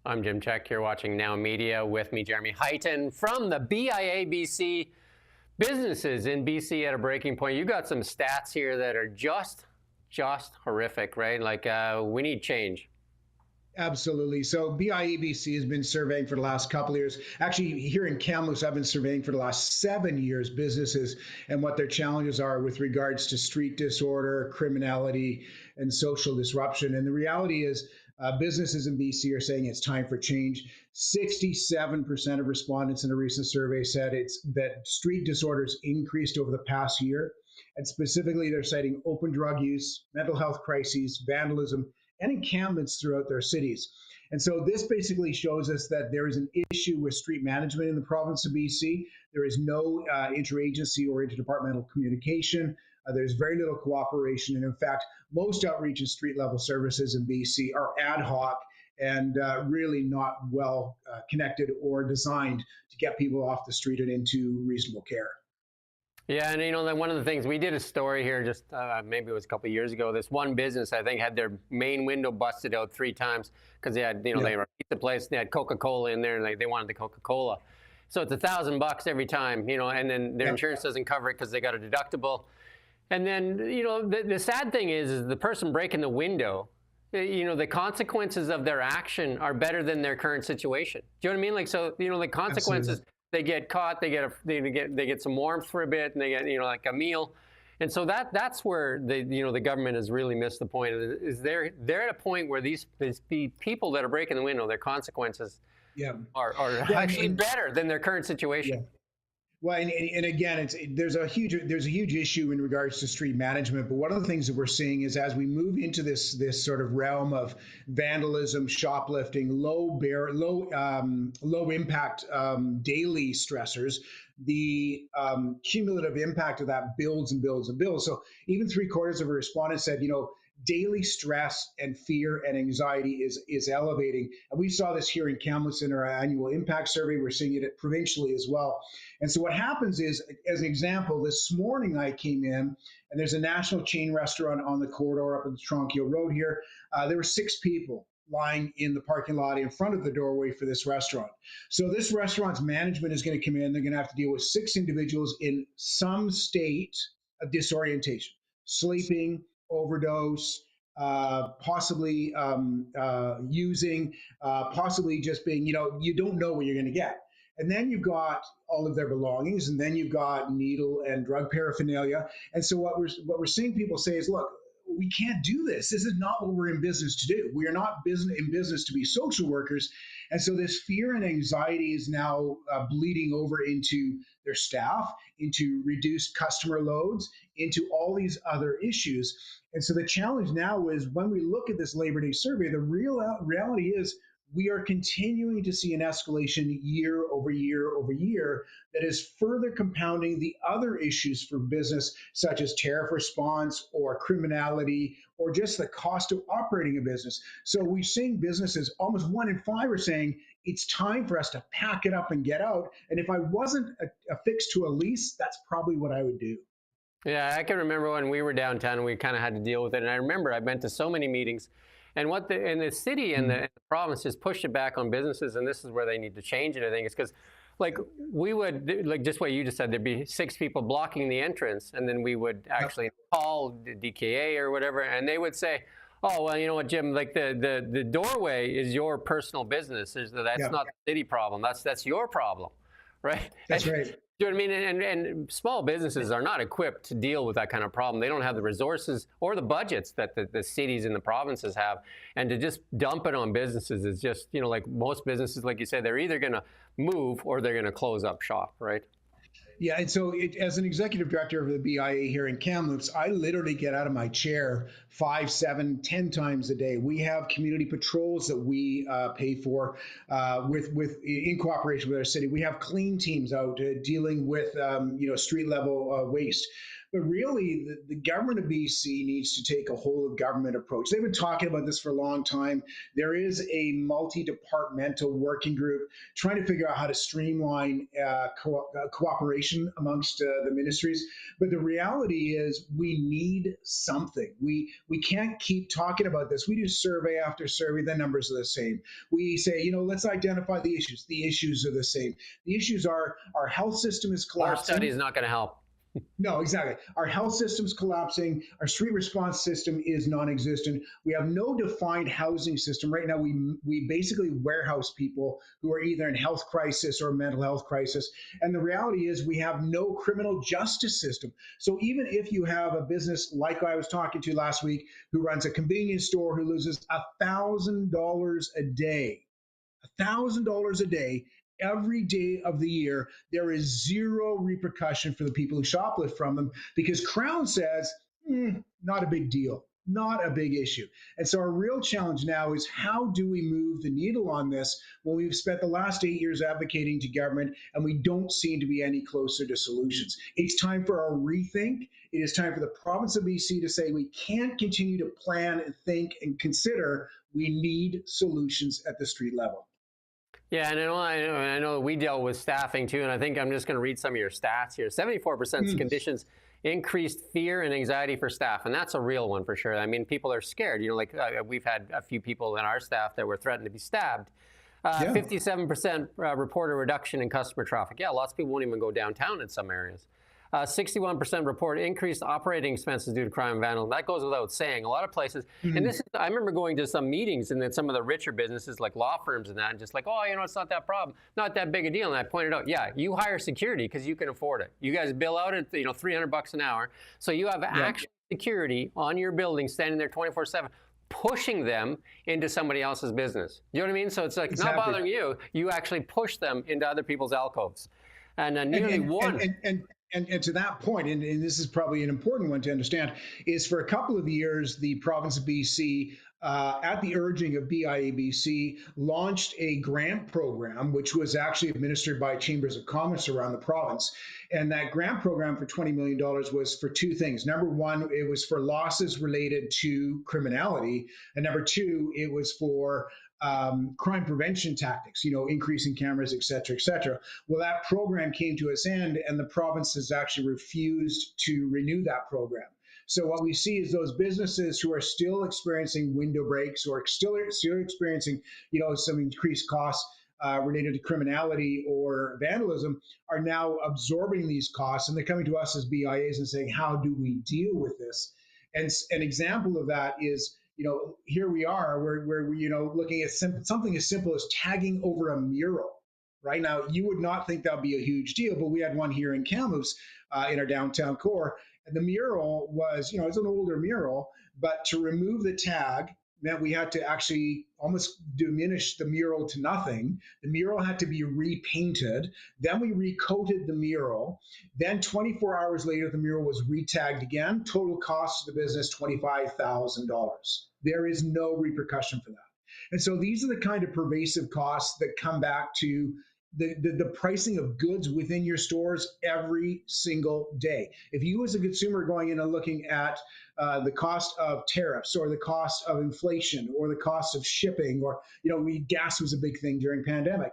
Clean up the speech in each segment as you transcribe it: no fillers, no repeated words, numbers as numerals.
I'm Jim Check. You're watching Now Media with me, Jeremy Heighton, from the BIA-BC. Businesses in BC at a breaking point. You got some stats here that are just horrific, right? Like we need change. Absolutely. So BIABC has been surveying for the last couple of years. Actually, here in Kamloops, I've been surveying for the last 7 years businesses and what their challenges are with regards to street disorder, criminality, and social disruption. And the reality is, businesses in BC are saying it's time for change. 67% of respondents in a recent survey said that street disorders increased over the past year. And specifically, they're citing open drug use, mental health crises, vandalism, and encampments throughout their cities. And so this basically shows us that there is an issue with street management in the province of BC. There is no interagency or interdepartmental communication. There's very little cooperation. And in fact, most outreach and street level services in BC are ad hoc and really not well connected or designed to get people off the street and into reasonable care. Yeah, and then one of the things, we did a story here just maybe it was a couple of years ago. This one business, I think, had their main window busted out 3 times because they had, they were a pizza place, they had Coca-Cola in there, and they wanted the Coca-Cola. So it's $1,000 every time, and then their insurance doesn't cover it because they got a deductible. And then, the sad thing is the person breaking the window, the consequences of their action are better than their current situation. Do you know what I mean? Like, so, the consequences. Absolutely. They get caught, they get some warmth for a bit, and they get like a meal, and so that's where the government has really missed the point. Is they're at a point where these people that are breaking the window, their consequences are actually better than their current situation. Yeah. Well, and again, there's a huge issue in regards to street management. But one of the things that we're seeing is as we move into this sort of realm of vandalism, shoplifting, low impact daily stressors, the cumulative impact of that builds and builds and builds. So even 3/4 of our respondents said, daily stress and fear and anxiety is elevating. And we saw this here in Kamloops in our annual impact survey. We're seeing it provincially as well. And so what happens is, as an example, this morning I came in, and there's a national chain restaurant on the corridor up in the Tronquil Road here. There were 6 people lying in the parking lot in front of the doorway for this restaurant. So this restaurant's management is going to come in. They're going to have to deal with 6 individuals in some state of disorientation, sleeping, overdose, possibly using, possibly just being, you don't know what you're going to get. And then you've got all of their belongings, and then you've got needle and drug paraphernalia. And so what we're seeing people say is, look, we can't do this. This is not what we're in business to do. We are not in business to be social workers. And so this fear and anxiety is now bleeding over into their staff, into reduced customer loads, into all these other issues. And so the challenge now is, when we look at this Labor Day survey, the real reality is we are continuing to see an escalation year over year over year that is further compounding the other issues for business, such as tariff response or criminality or just the cost of operating a business. So we're seeing businesses, almost 1 in 5 are saying it's time for us to pack it up and get out. And if I wasn't affixed to a lease, that's probably what I would do. Yeah, I can remember when we were downtown, we kind of had to deal with it. And I remember I've been to so many meetings. And the city and the province just pushed it back on businesses, and this is where they need to change it, I think. It's because, we would, just what you just said, there'd be 6 people blocking the entrance, and then we would actually call the DKA or whatever, and they would say, oh, well, you know what, Jim, the doorway is your personal business. That's not the city problem. That's your problem, right? That's right. Do you know what I mean? And small businesses are not equipped to deal with that kind of problem. They don't have the resources or the budgets that the cities and the provinces have. And to just dump it on businesses is just, like most businesses, like you said, they're either going to move or they're going to close up shop, right? Yeah, and so as an executive director of the BIA here in Kamloops, I literally get out of my chair 5, 7, 10 times a day. We have community patrols that we pay for in cooperation with our city. We have clean teams out dealing with street level waste. But really, the government of BC needs to take a whole of government approach. They've been talking about this for a long time. There is a multi-departmental working group trying to figure out how to streamline cooperation collaboration amongst the ministries. But the reality is, we need something. We can't keep talking about this. We do survey after survey, the numbers are the same. We say, let's identify the issues. The issues are the same. The issues are our health system is More study collapsing. is not going to help. No, exactly. Our health system's collapsing. Our street response system is non-existent. We have no defined housing system right now. We basically warehouse people who are either in health crisis or mental health crisis. And the reality is, we have no criminal justice system. So even if you have a business like I was talking to last week, who runs a convenience store, who loses $1,000 a day, $1,000 a day every day of the year, there is zero repercussion for the people who shoplift from them, because Crown says, not a big deal, not a big issue. And so our real challenge now is, how do we move the needle on this when we've spent the last 8 years advocating to government and we don't seem to be any closer to solutions? It's time for a rethink. It is time for the province of BC to say, we can't continue to plan and think and consider. We need solutions at the street level. Yeah, and I know we dealt with staffing too, and I think I'm just going to read some of your stats here. 74% of conditions increased fear and anxiety for staff, and that's a real one for sure. I mean, people are scared. We've had a few people in our staff that were threatened to be stabbed. 57% report a reduction in customer traffic. Yeah, lots of people won't even go downtown in some areas. 61% report increased operating expenses due to crime and vandalism. That goes without saying. A lot of places, and this is, I remember going to some meetings and then some of the richer businesses like law firms and that, and just like, oh, it's not that problem, not that big a deal. And I pointed out, yeah, you hire security because you can afford it. You guys bill out at $300 an hour, so you have actual security on your building standing there 24/7. Pushing them into somebody else's business. You know what I mean? So it's like not bothering you. You actually push them into other people's alcoves. And nearly one. And to that point, and this is probably an important one to understand, is for a couple of years, the province of BC, at the urging of BIABC, launched a grant program, which was actually administered by chambers of commerce around the province. And that grant program for $20 million was for two things. Number one, it was for losses related to criminality. And number two, it was for crime prevention tactics, increasing cameras, et cetera, et cetera. Well, that program came to its end, and the province has actually refused to renew that program. So what we see is those businesses who are still experiencing window breaks, or still experiencing, some increased costs related to criminality or vandalism, are now absorbing these costs, and they're coming to us as BIAs and saying, how do we deal with this? And an example of that is, here we are, we're looking at something as simple as tagging over a mural. Right now, you would not think that would be a huge deal, but we had one here in Kamloops, in our downtown core, and the mural was, it's an older mural, but to remove the tag meant we had to actually almost diminish the mural to nothing. The mural had to be repainted. Then we recoated the mural. Then 24 hours later, the mural was retagged again. Total cost to the business, $25,000. There is no repercussion for that. And so these are the kind of pervasive costs that come back to the pricing of goods within your stores every single day. If you as a consumer are going in and looking at the cost of tariffs, or the cost of inflation, or the cost of shipping, or gas was a big thing during pandemic.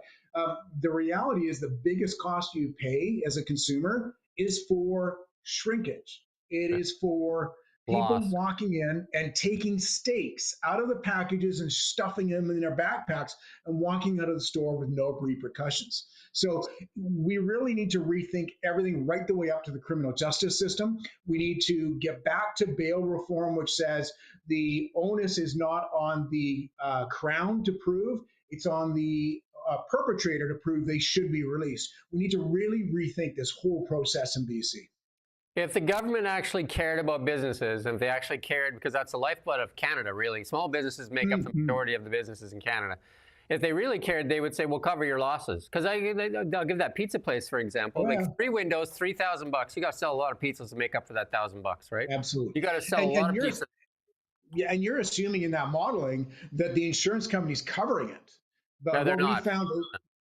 The reality is, the biggest cost you pay as a consumer is for shrinkage. It is for people walking in and taking steaks out of the packages and stuffing them in their backpacks and walking out of the store with no repercussions. So we really need to rethink everything right the way up to the criminal justice system. We need to get back to bail reform, which says the onus is not on the Crown to prove, it's on the perpetrator to prove they should be released. We need to really rethink this whole process in BC. If the government actually cared about businesses, and if they actually cared, because that's the lifeblood of Canada, really, small businesses make up the majority of the businesses in Canada. If they really cared, they would say, we'll cover your losses. Because I'll give that pizza place, for example, like 3 windows, $3,000. You got to sell a lot of pizzas to make up for that $1,000, right? Absolutely. You got to sell a lot of pizzas. Yeah, and you're assuming in that modeling that the insurance company's covering it. But no, they're what not. we found,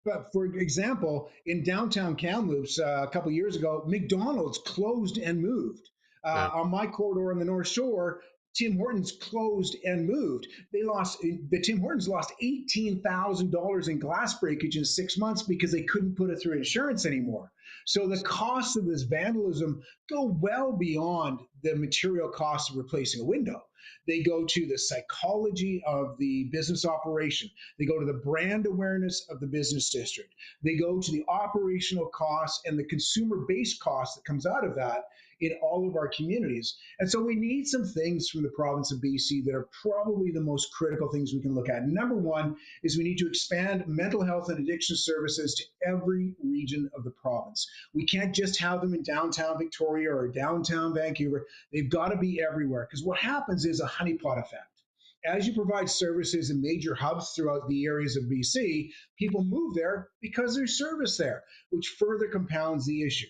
but for example, in downtown Kamloops a couple of years ago, McDonald's closed and moved. On my corridor on the North Shore, Tim Hortons closed and moved. The Tim Hortons lost $18,000 in glass breakage in 6 months because they couldn't put it through insurance anymore. So the costs of this vandalism go well beyond the material cost of replacing a window. They go to the psychology of the business operation. They go to the brand awareness of the business district. They go to the operational costs and the consumer-based cost that comes out of that in all of our communities. And so we need some things from the province of BC that are probably the most critical things we can look at. Number one is we need to expand mental health and addiction services to every region of the province. We can't just have them in downtown Victoria or downtown Vancouver. They've got to be everywhere, because what happens is a honeypot effect. As you provide services in major hubs throughout the areas of BC, people move there because there's service there, which further compounds the issue.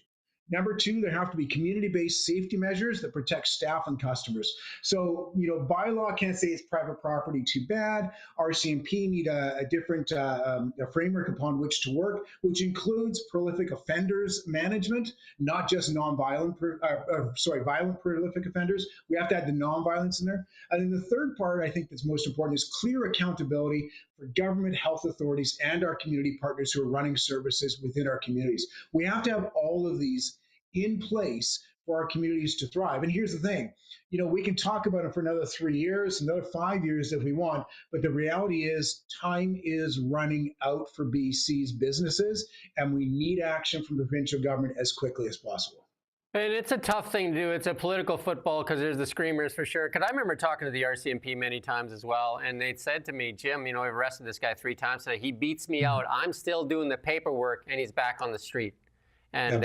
Number two, there have to be community-based safety measures that protect staff and customers. So, bylaw can't say it's private property, too bad. RCMP need a different a framework upon which to work, which includes prolific offenders management, not just violent prolific offenders. We have to add the non-violence in there. And then the third part I think that's most important is clear accountability for government, health authorities, and our community partners who are running services within our communities. We have to have all of these in place for our communities to thrive. And here's the thing, we can talk about it for another 3 years, another 5 years if we want, but the reality is time is running out for BC's businesses, and we need action from the provincial government as quickly as possible. And it's a tough thing to do. It's a political football because there's the screamers for sure. Because I remember talking to the RCMP many times as well, and they said to me, Jim, I've arrested this guy 3 times today. He beats me out. I'm still doing the paperwork, and he's back on the street. And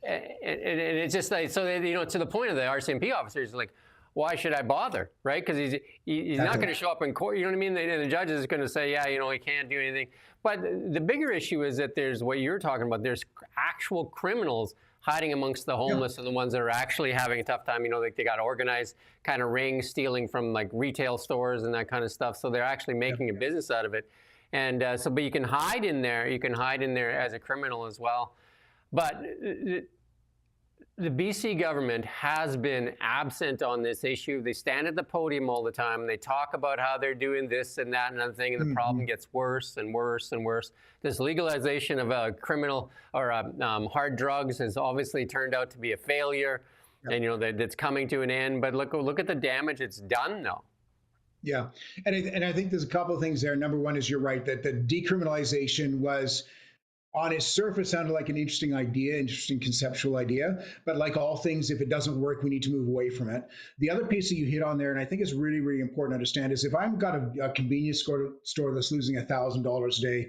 it's just like, so they, to the point of the RCMP officers, like, why should I bother, right? Because he's not going to show up in court. You know what I mean? And the judge is going to say, yeah, he can't do anything. But the bigger issue is that there's what you're talking about. There's actual criminals hiding amongst the homeless and the ones that are actually having a tough time. Like they got organized kind of rings, stealing from like retail stores and that kind of stuff. So they're actually making a business out of it. And but you can hide in there. You can hide in there as a criminal as well. But the BC government has been absent on this issue. They stand at the podium all the time, and they talk about how they're doing this and that and other thing, and the problem gets worse and worse and worse. This legalization of criminal or hard drugs has obviously turned out to be a failure, and that's coming to an end. But look at the damage it's done now. Yeah, and I think there's a couple of things there. Number one is you're right that the decriminalization was, on its surface, sounded like an interesting idea, interesting conceptual idea. But like all things, if it doesn't work, we need to move away from it. The other piece that you hit on there, and I think is really, really important to understand, is if I've got a convenience store that's losing $1,000 a day,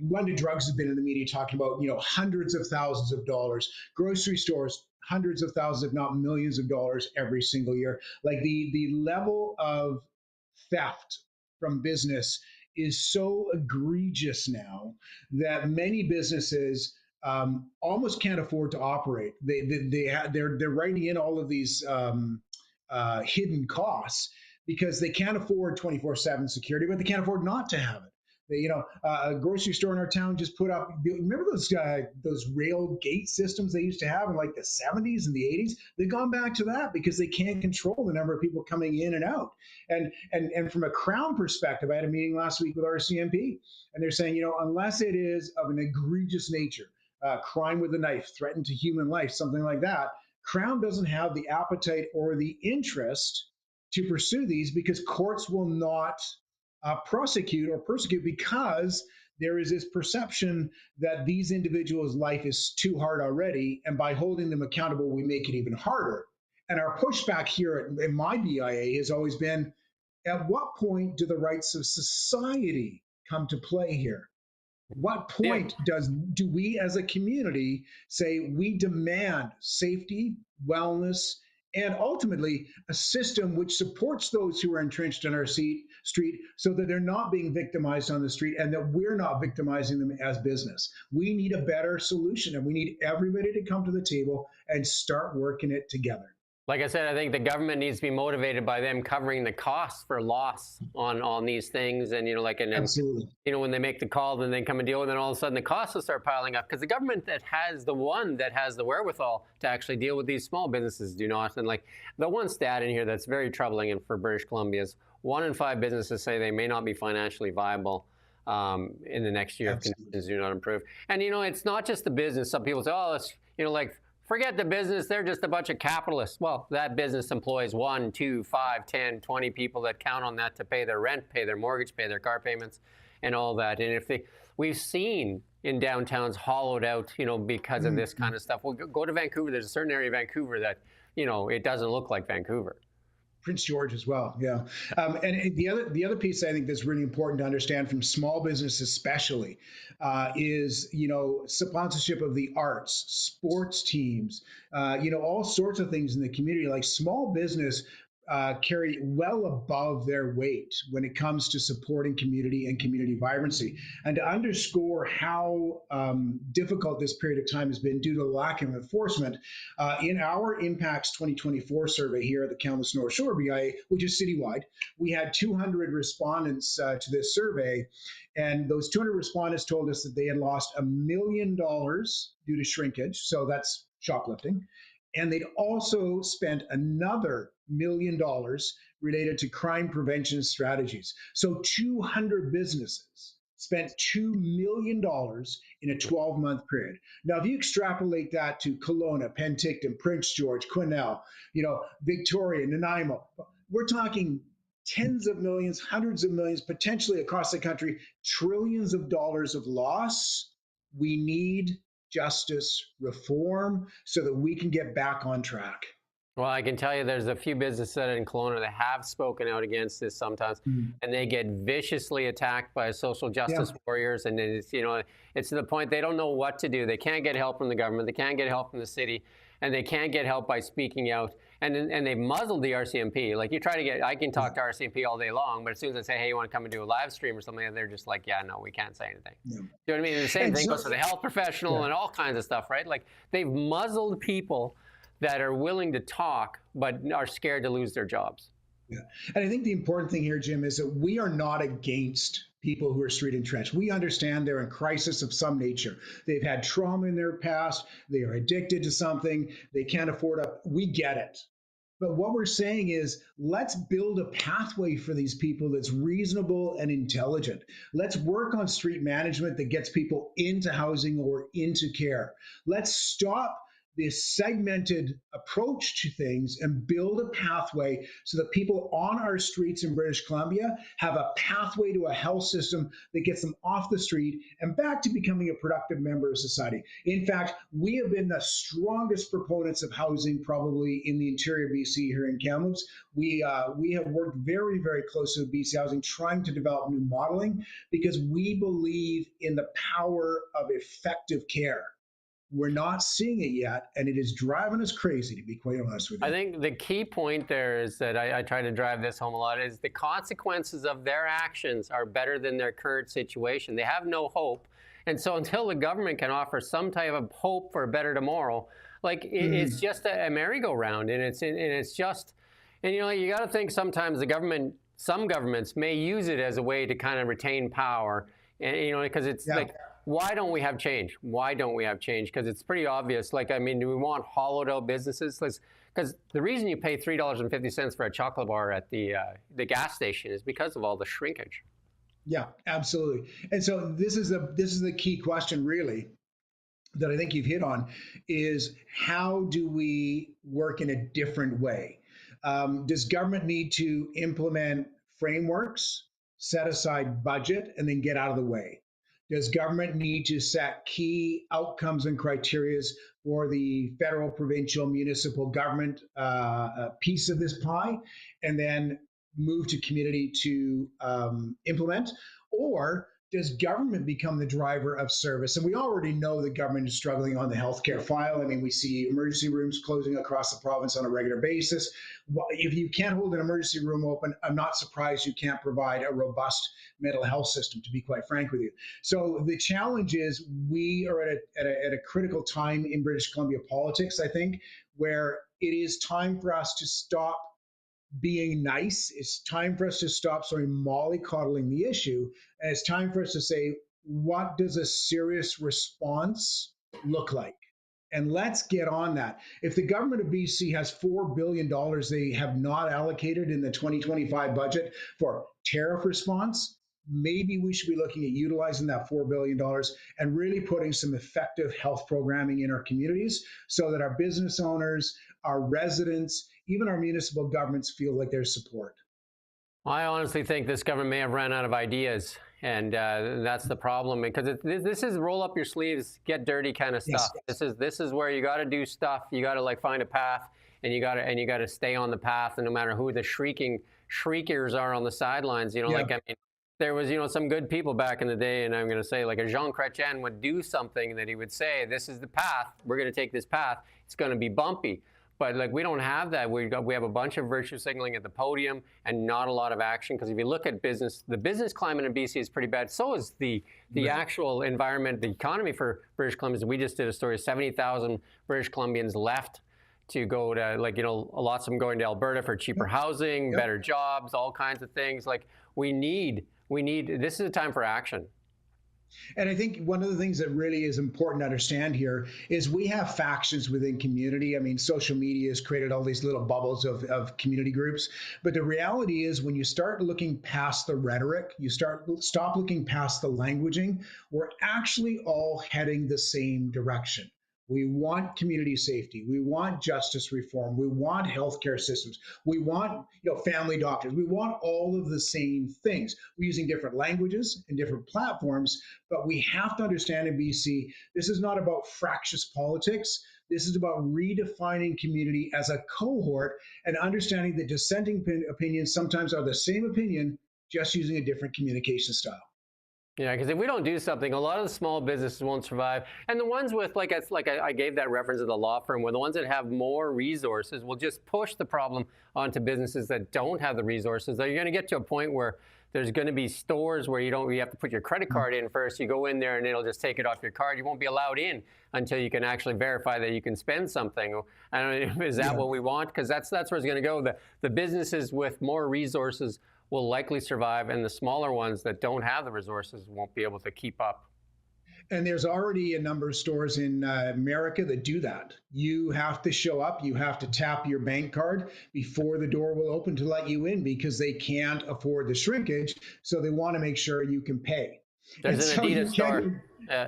London Drugs has been in the media talking about, hundreds of thousands of dollars. Grocery stores, hundreds of thousands, if not millions of dollars every single year. Like the level of theft from business is so egregious now that many businesses almost can't afford to operate. They're writing in all of these hidden costs because they can't afford 24/7 security, but they can't afford not to have it. A grocery store in our town just put up. Remember those rail gate systems they used to have in like the 70s and the 80s? They've gone back to that because they can't control the number of people coming in and out. And from a Crown perspective, I had a meeting last week with RCMP, and they're saying, unless it is of an egregious nature, crime with a knife, threatened to human life, something like that, Crown doesn't have the appetite or the interest to pursue these because courts will not prosecute or persecute because there is this perception that these individuals' life is too hard already, and by holding them accountable, we make it even harder. And our pushback here in my BIA has always been, at what point do the rights of society come to play here? What point do we as a community say we demand safety, wellness, and ultimately a system which supports those who are entrenched in our street so that they're not being victimized on the street and that we're not victimizing them as business? We need a better solution, and we need everybody to come to the table and start working it together. Like I said, I think the government needs to be motivated by them covering the costs for loss on these things, and and then Absolutely. when they make the call, then they come and deal with it, and all of a sudden the costs will start piling up because the government that has the wherewithal to actually deal with these small businesses do not. And like the one stat in here that's very troubling and for British Columbia is 1 in 5 businesses say they may not be financially viable in the next year if Absolutely. conditions do not improve. And it's not just the business. Some people say, oh, it's like forget the business, they're just a bunch of capitalists. Well, that business employs 1, 2, 5, 10, 20 people that count on that to pay their rent, pay their mortgage, pay their car payments, and all that. And we've seen in downtowns hollowed out, because of this kind of stuff. Well, go to Vancouver. There's a certain area of Vancouver that, it doesn't look like Vancouver. Prince George as well, yeah. And the other piece I think that's really important to understand from small business, especially, is sponsorship of the arts, sports teams, all sorts of things in the community. Like small business carry well above their weight when it comes to supporting community and community vibrancy. And to underscore how difficult this period of time has been due to lack of enforcement, in our Impacts 2024 survey here at the Kamloops North Shore BIA, which is citywide, we had 200 respondents to this survey. And those 200 respondents told us that they had lost $1 million due to shrinkage. So that's shoplifting. And they'd also spent another $1 million related to crime prevention strategies. So 200 businesses spent $2 million in a 12-month period. Now, if you extrapolate that to Kelowna, Penticton, Prince George, Quesnel, Victoria, Nanaimo, we're talking tens of millions, hundreds of millions, potentially across the country, trillions of dollars of loss. We need justice reform so that we can get back on track. Well, I can tell you there's a few businesses in Kelowna that have spoken out against this sometimes, and they get viciously attacked by social justice warriors. And it's to the point they don't know what to do. They can't get help from the government. They can't get help from the city, and they can't get help by speaking out. And they've muzzled the RCMP. Like I can talk to RCMP all day long, but as soon as I say, hey, you want to come and do a live stream or something, they're just like, yeah, no, we can't say anything. You know what I mean? And the same thing goes for the health professional and all kinds of stuff, right? Like they've muzzled people that are willing to talk but are scared to lose their jobs. Yeah. And I think the important thing here, Jim, is that we are not against people who are street entrenched. We understand they're in crisis of some nature. They've had trauma in their past. They are addicted to something. They can't afford we get it. But what we're saying is, let's build a pathway for these people that's reasonable and intelligent. Let's work on street management that gets people into housing or into care. Let's stop this segmented approach to things and build a pathway so that people on our streets in British Columbia have a pathway to a health system that gets them off the street and back to becoming a productive member of society. In fact, we have been the strongest proponents of housing probably in the interior BC here in Kamloops. We have worked very, very closely with BC Housing trying to develop new modeling because we believe in the power of effective care. We're not seeing it yet, and it is driving us crazy, to be quite honest with you. I think the key point there is that I try to drive this home a lot is the consequences of their actions are better than their current situation. They have no hope. And so until the government can offer some type of hope for a better tomorrow, it's just a merry-go-round. And it's just, you got to think sometimes some governments may use it as a way to kind of retain power. And, because it's like, why don't we have change? Why don't we have change? Because it's pretty obvious. Do we want hollowed out businesses? Because the reason you pay $3.50 for a chocolate bar at the gas station is because of all the shrinkage. Yeah, absolutely. And so this is the key question, really, that I think you've hit on, is how do we work in a different way? Does government need to implement frameworks, set aside budget, and then get out of the way? Does government need to set key outcomes and criterias for the federal, provincial, municipal government piece of this pie, and then move to community to implement? Or does government become the driver of service? And we already know the government is struggling on the healthcare file. I mean, we see emergency rooms closing across the province on a regular basis. If you can't hold an emergency room open, I'm not surprised you can't provide a robust mental health system, to be quite frank with you. So the challenge is we are at a critical time in British Columbia politics, I think, where it is time for us to stop being nice. It's time for us to stop mollycoddling the issue. And it's time for us to say, what does a serious response look like? And let's get on that. If the government of BC has $4 billion they have not allocated in the 2025 budget for tariff response, maybe we should be looking at utilizing that $4 billion and really putting some effective health programming in our communities so that our business owners, our residents, even our municipal governments feel like there's support. I honestly think this government may have ran out of ideas, and that's the problem. Because this is roll up your sleeves, get dirty kind of stuff. Yes. This is where you got to do stuff. You got to like find a path, and you got to stay on the path, and no matter who the shriekers are on the sidelines. You know, like I mean, there was some good people back in the day, and I'm going to say like a Jean Chrétien would do something that he would say, "This is the path. We're going to take this path. It's going to be bumpy." But like we don't have that. We have a bunch of virtue signaling at the podium and not a lot of action. Because if you look at business, the business climate in BC is pretty bad. So is the actual environment, the economy for British Columbians. We just did a story: 70,000 British Columbians left to go to lots of them going to Alberta for cheaper housing, better jobs, all kinds of things. Like we need. This is a time for action. And I think one of the things that really is important to understand here is we have factions within community. I mean, social media has created all these little bubbles of community groups. But the reality is when you start looking past the rhetoric, stop looking past the languaging, we're actually all heading the same direction. We want community safety. We want justice reform. We want healthcare systems. We want, family doctors. We want all of the same things. We're using different languages and different platforms, but we have to understand in BC, this is not about fractious politics. This is about redefining community as a cohort and understanding that dissenting opinions sometimes are the same opinion, just using a different communication style. Yeah, because if we don't do something, a lot of the small businesses won't survive. And the ones with, I gave that reference of the law firm, where the ones that have more resources will just push the problem onto businesses that don't have the resources. You're going to get to a point where there's going to be stores where you have to put your credit card in first. You go in there and it'll just take it off your card. You won't be allowed in until you can actually verify that you can spend something. I don't know, is that what we want? Because that's where it's going to go. The businesses with more resources will likely survive, and the smaller ones that don't have the resources won't be able to keep up. And there's already a number of stores in America that do that. You have to show up, you have to tap your bank card before the door will open to let you in because they can't afford the shrinkage, so they want to make sure you can pay. There's an Adidas store.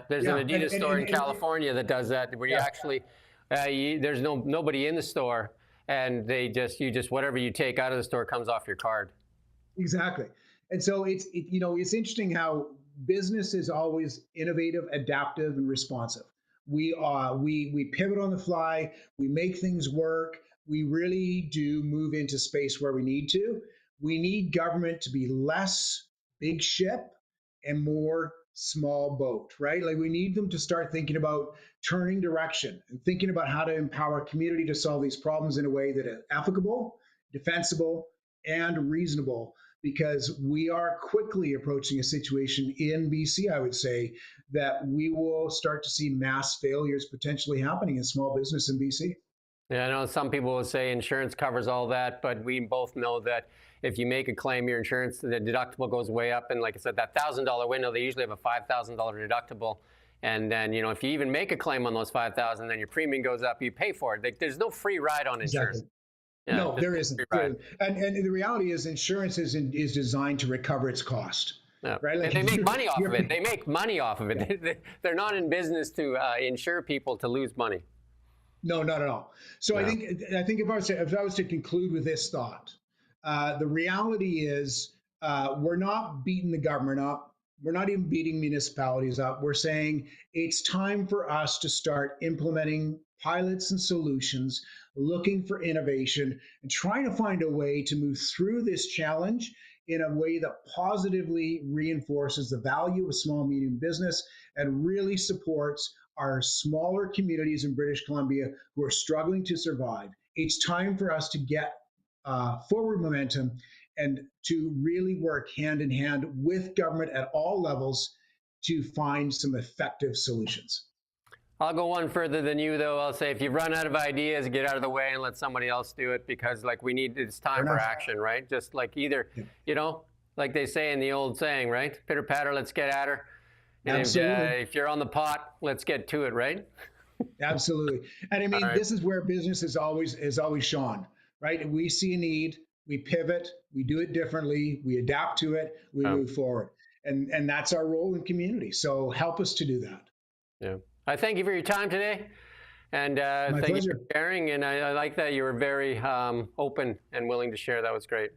There's an Adidas store in California that does that, where you actually, there's nobody in the store, and you just whatever you take out of the store comes off your card. Exactly. And so it's interesting how business is always innovative, adaptive, and responsive. We pivot on the fly. We make things work. We really do move into space where we need to. We need government to be less big ship and more small boat, right? Like we need them to start thinking about turning direction and thinking about how to empower community to solve these problems in a way that is applicable, defensible, and reasonable, because we are quickly approaching a situation in BC, I would say, that we will start to see mass failures potentially happening in small business in BC. Yeah, I know some people will say insurance covers all that, but we both know that if you make a claim, your insurance, the deductible goes way up. And like I said, that $1,000 window, they usually have a $5,000 deductible. And then, if you even make a claim on those $5,000, then your premium goes up, you pay for it. There's no free ride on insurance. Exactly. Yeah, no, there isn't. And the reality is insurance is designed to recover its cost. Yeah. Right? Like they make money off of it. They make money off of it. Yeah. They're not in business to insure people to lose money. No, not at all. So yeah. I think if I was to conclude with this thought, the reality is we're not beating the government up. We're not even beating municipalities up. We're saying it's time for us to start implementing pilots and solutions, looking for innovation, and trying to find a way to move through this challenge in a way that positively reinforces the value of small, medium business and really supports our smaller communities in British Columbia who are struggling to survive. It's time for us to get forward momentum and to really work hand in hand with government at all levels to find some effective solutions. I'll go one further than you, though. I'll say if you run out of ideas, get out of the way and let somebody else do it, because like it's time for action, right? Just like either, like they say in the old saying, right? Pitter patter, let's get at her. And if you're on the pot, let's get to it, right? Absolutely. And I mean, this is where business is always shone, right? We see a need, we pivot, we do it differently, we adapt to it, we move forward. And that's our role in community. So help us to do that. Yeah. I thank you for your time today. And thank you for sharing. And I like that you were very open and willing to share. That was great.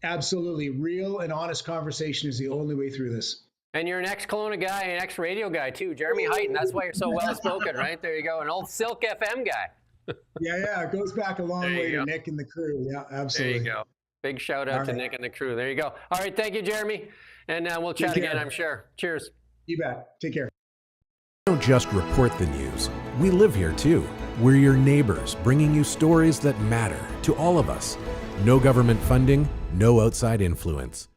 Absolutely. Real and honest conversation is the only way through this. And you're an ex-Kelowna guy and ex-radio guy too, Jeremy Heighton. That's why you're so well-spoken, right? There you go. An old Silk FM guy. Yeah. It goes back a long way to Nick and the crew. Yeah, absolutely. There you go. Big shout out to Nick and the crew. There you go. All right. Thank you, Jeremy. And we'll chat again, I'm sure. Cheers. You bet. Take care. We don't just report the news. We live here too. We're your neighbors, bringing you stories that matter to all of us. No government funding, no outside influence.